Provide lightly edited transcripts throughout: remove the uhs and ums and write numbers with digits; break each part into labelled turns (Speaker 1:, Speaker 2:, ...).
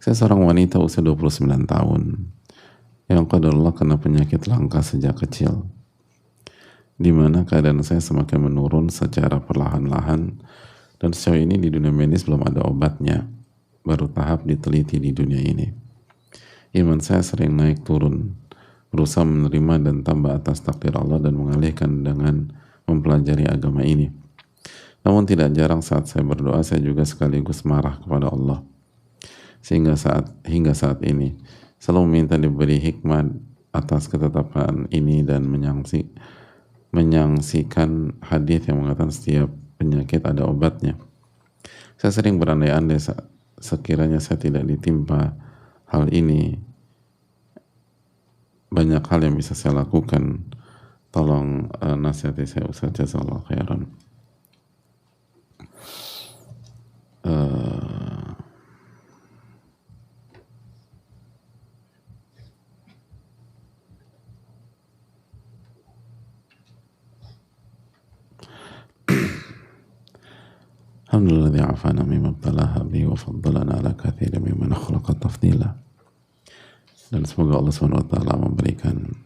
Speaker 1: Saya seorang wanita usia 29 tahun yang qadarullah kena penyakit langka sejak kecil, di mana keadaan saya semakin menurun secara perlahan-lahan, dan sejauh ini di dunia medis belum ada obatnya, baru tahap diteliti di dunia ini. Iman saya sering naik turun, berusaha menerima dan tambah atas takdir Allah dan mengalihkan dengan mempelajari agama ini. Namun tidak jarang saat saya berdoa, saya juga sekaligus marah kepada Allah. Hingga saat ini selalu meminta diberi hikmah atas ketetapan ini dan menyaksikan hadis yang mengatakan setiap penyakit ada obatnya. Saya sering berandai-andai sekiranya saya tidak ditimpa hal ini, banyak hal yang bisa saya lakukan. Tolong nasihati saya Ustaz, jazakallahu khairan. Alhamdulillah afana mimma ibtalaha bihi wa faddalana ala katsirin mimman khalaqa tafdila. Dan semoga Allah SWT memberikan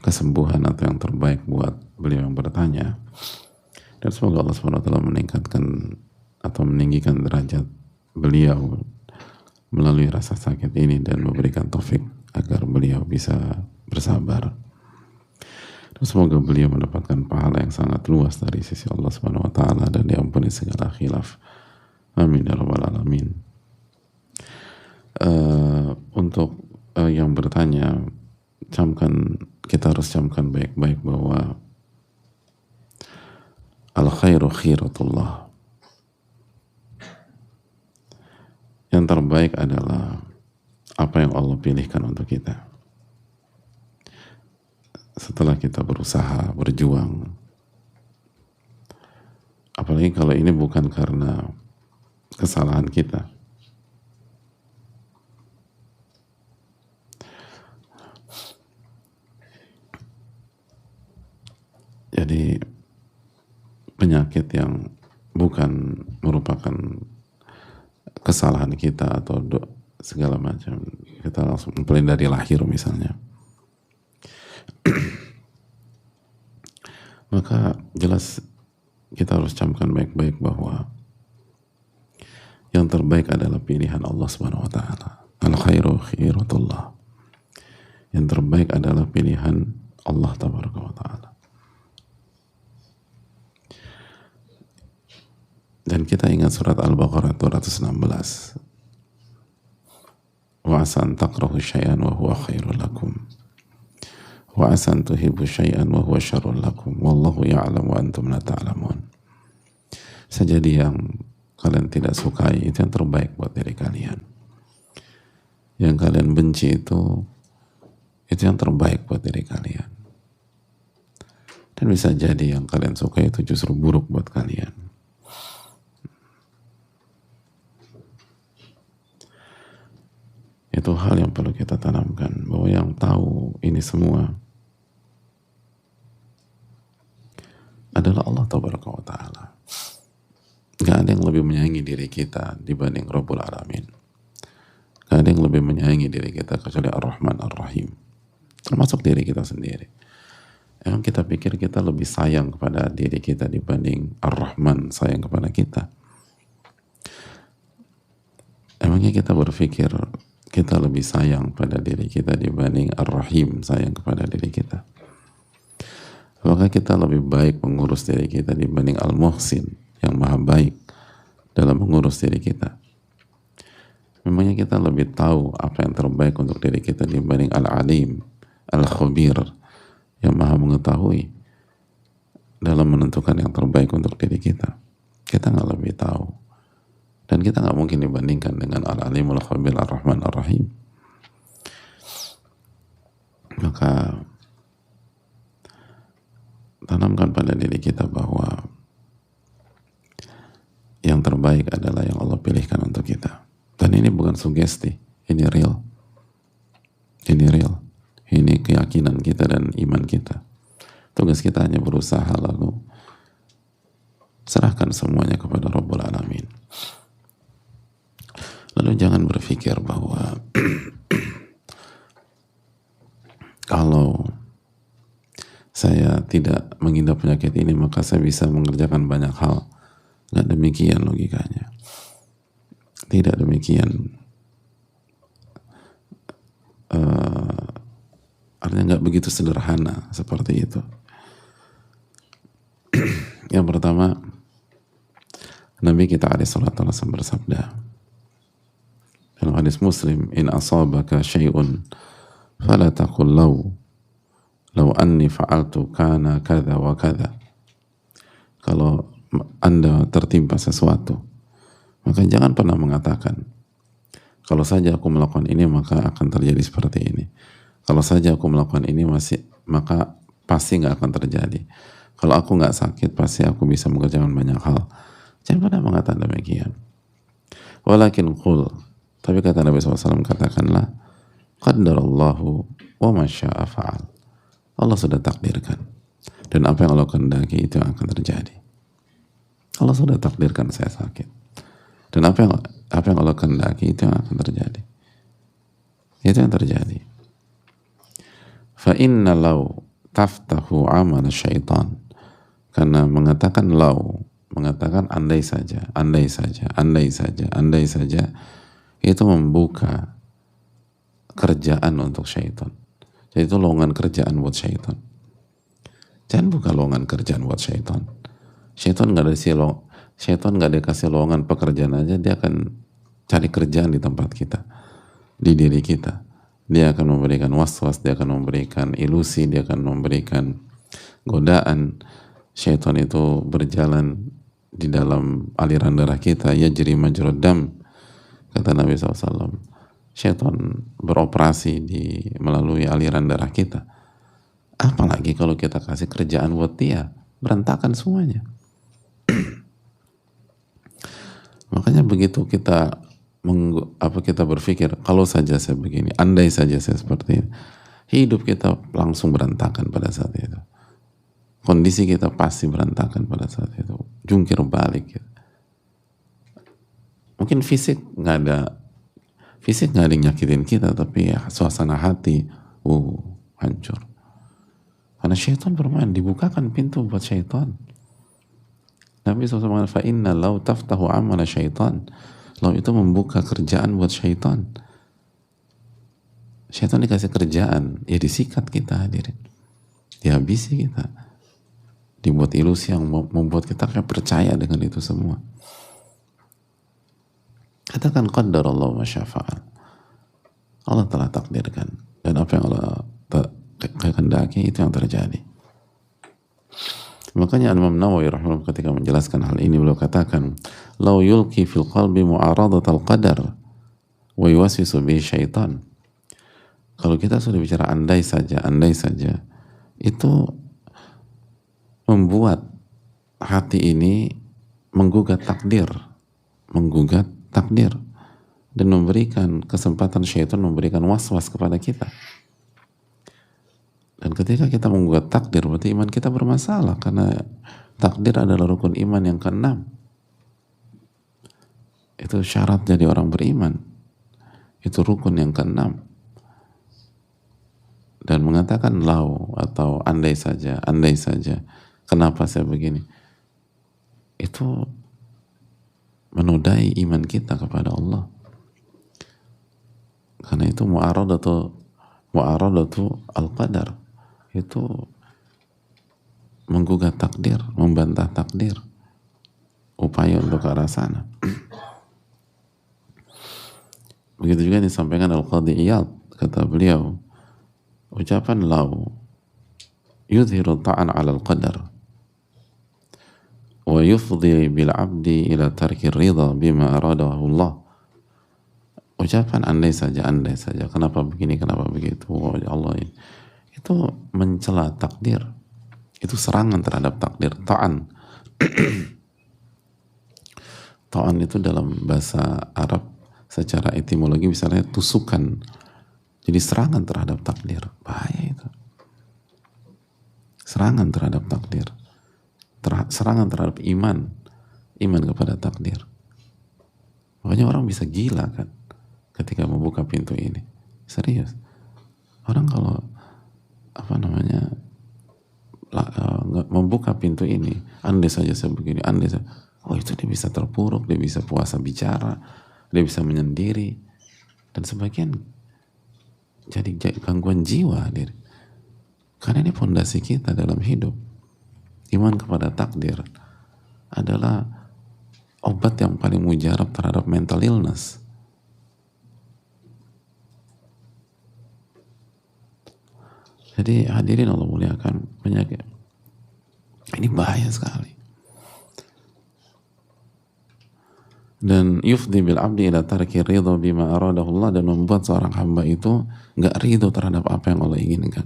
Speaker 1: kesembuhan atau yang terbaik buat beliau yang bertanya, dan semoga Allah SWT meningkatkan atau meninggikan derajat beliau melalui rasa sakit ini dan memberikan taufik agar beliau bisa bersabar. Dan semoga beliau mendapatkan pahala yang sangat luas dari sisi Allah SWT dan diampuni segala khilaf. Amin ya rabbal alamin. Untuk yang bertanya, kita harus camkan baik-baik bahwa al khairu khiratullah. Yang terbaik adalah apa yang Allah pilihkan untuk kita. Setelah kita berusaha, berjuang, apalagi kalau ini bukan karena kesalahan kita. Jadi penyakit yang bukan merupakan kesalahan kita atau segala macam, kita langsung mulai dari lahir misalnya, maka jelas kita harus camkan baik-baik bahwa yang terbaik adalah pilihan Allah Subhanahu wa taala. Al khairu khiratullah. Yang terbaik adalah pilihan Allah Tabaraka wa taala. Dan kita ingat surat Al-Baqarah 216. Wa asan takrahu syai'an wa huwa khairul lakum. Wa asan tuhibbu syai'an wa huwa syarrul lakum. Wallahu ya'lam wa antum la ta'lamun. Sejadi yang kalian tidak sukai itu yang terbaik buat diri kalian. Yang kalian benci itu yang terbaik buat diri kalian. Dan bisa jadi yang kalian sukai itu justru buruk buat kalian. Itu hal yang perlu kita tanamkan, bahwa yang tahu ini semua adalah Allah Tabaraka wa ta'ala. Gak ada yang lebih menyayangi diri kita dibanding Rabbul Alamin. Gak ada yang lebih menyayangi diri kita kecuali Ar-Rahman Ar-Rahim, termasuk diri kita sendiri. Emang kita pikir kita lebih sayang kepada diri kita dibanding Ar-Rahman sayang kepada kita? Emangnya kita berpikir kita lebih sayang pada diri kita dibanding Ar-Rahim sayang kepada diri kita? Apakah kita lebih baik mengurus diri kita dibanding Al-Muhsin yang maha baik dalam mengurus diri kita? Memangnya kita lebih tahu apa yang terbaik untuk diri kita dibanding Al-Alim, Al-Khabir yang maha mengetahui dalam menentukan yang terbaik untuk diri kita? Kita nggak lebih tahu. Dan kita nggak mungkin dibandingkan dengan Al-Alim, Al-Khabir, Ar-Rahman, Ar-Rahim. Maka tanamkan pada diri kita bahwa yang terbaik adalah yang Allah pilihkan untuk kita. Dan ini bukan sugesti, ini real. Ini real. Ini keyakinan kita dan iman kita. Tugas kita hanya berusaha lalu serahkan semuanya kepada Rabbul Alamin. Lalu jangan berpikir bahwa kalau saya tidak mengidap penyakit ini maka saya bisa mengerjakan banyak hal. Nggak demikian logikanya. Tidak demikian. Artinya nggak begitu sederhana seperti itu. Yang pertama, Nabi kita alaihissalam bersabda dalam hadis Muslim, in asabaka syai'un fala taqul law anni fa'altu kana kadza wa kadza. Kalau Anda tertimpa sesuatu, maka jangan pernah mengatakan, kalau saja aku melakukan ini maka akan terjadi seperti ini. Kalau saja aku melakukan ini maka pasti nggak akan terjadi. Kalau aku nggak sakit pasti aku bisa mengerjakan banyak hal. Jangan pernah mengatakan demikian. Walakin qul, tapi kata Nabi SAW, katakanlah, qaddarallahu wa ma syaa fa'al. Allah sudah takdirkan, dan apa yang Allah kehendaki itu yang akan terjadi. Allah sudah takdirkan saya sakit, dan apa yang Allah kehendaki itu yang akan terjadi. Itu yang terjadi. Fa inna law taftahu amal syaitan, karena mengatakan law, mengatakan andai saja, andai saja, andai saja, andai saja, itu membuka kerjaan untuk syaitan. Jadi itu lowongan kerjaan buat syaitan. Jangan buka lowongan kerjaan buat syaitan. Syaitan nggak dikasih lowongan pekerjaan aja, dia akan cari kerjaan di tempat kita, di diri kita. Dia akan memberikan was-was, dia akan memberikan ilusi, dia akan memberikan godaan. Syaitan itu berjalan di dalam aliran darah kita, yajri majrad dam, kata Nabi SAW. Syaitan beroperasi melalui aliran darah kita. Apalagi kalau kita kasih kerjaan buat dia, berantakan semuanya. Makanya begitu kita berpikir, kalau saja saya begini, andai saja saya seperti ini, hidup kita langsung berantakan pada saat itu. Kondisi kita pasti berantakan pada saat itu, jungkir balik. Mungkin fisik nggak ada yang nyakitin kita, tapi ya suasana hati hancur. Karena syaitan bermain, dibukakan pintu buat syaitan. Nabi SAW mengatakan, fa inna law taftahu amala syaitan. Law itu membuka kerjaan buat syaitan. Syaitan dikasih kerjaan, ya disikat kita, hadirin. Dihabisi kita. Dibuat ilusi yang membuat kita kayak percaya dengan itu semua. Katakan qaddarallahu ma syaa fa'al. Allah telah takdirkan, dan apa yang Allah kehendaki itu yang terjadi. Makanya Imam Nawawi rahimahullah ketika menjelaskan hal ini, beliau katakan, law yulqi fil qalbi mu'aradatal qadar wa yuwaswisu bihi syaitan. Kalau kita sudah bicara andai saja, itu membuat hati ini menggugat takdir dan memberikan kesempatan syaitan memberikan was-was kepada kita. Dan ketika kita menggugat takdir, berarti iman kita bermasalah, karena takdir adalah rukun iman yang ke-6. Itu syarat jadi orang beriman. Itu rukun yang ke-6. Dan mengatakan lau atau andai saja, kenapa saya begini? Itu menodai iman kita kepada Allah. Karena itu mu'aradatu al-qadar. Itu menggugat takdir, membantah takdir, upaya untuk ke arah sana. Begitu juga disampaikan Al-Qadhi Iyad, kata beliau, ucapan lau yudhiru ta'an 'ala al-qadar wa yufdi bil 'abdi ila tarki ridha bima aradahu Allah. Ucapan andai saja, kenapa begini, kenapa begitu, Allah ini, itu mencela takdir, itu serangan terhadap takdir. Ta'an ta'an itu dalam bahasa Arab secara etimologi misalnya tusukan, jadi serangan terhadap takdir. Bahaya itu, serangan terhadap takdir, serangan terhadap iman kepada takdir. Makanya orang bisa gila kan ketika membuka pintu ini. Serius. Orang kalau apa namanya membuka pintu ini, andai saja saya begini, andai saja, oh itu dia bisa terpuruk, dia bisa puasa bicara, dia bisa menyendiri, dan sebagian jadi gangguan jiwa diri. Karena ini fondasi kita dalam hidup. Iman kepada takdir adalah obat yang paling mujarab terhadap mental illness. Jadi hadirin Allah muliakan, penyakit ini bahaya sekali. Dan yufdi bil abdi ila tarki ridho bima aradahullah, dan membuat seorang hamba itu nggak ridho terhadap apa yang Allah inginkan.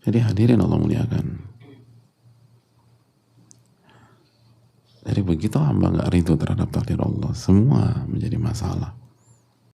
Speaker 1: Jadi hadirin Allah muliakan, jadi begitu hamba nggak ridho terhadap takdir Allah, semua menjadi masalah.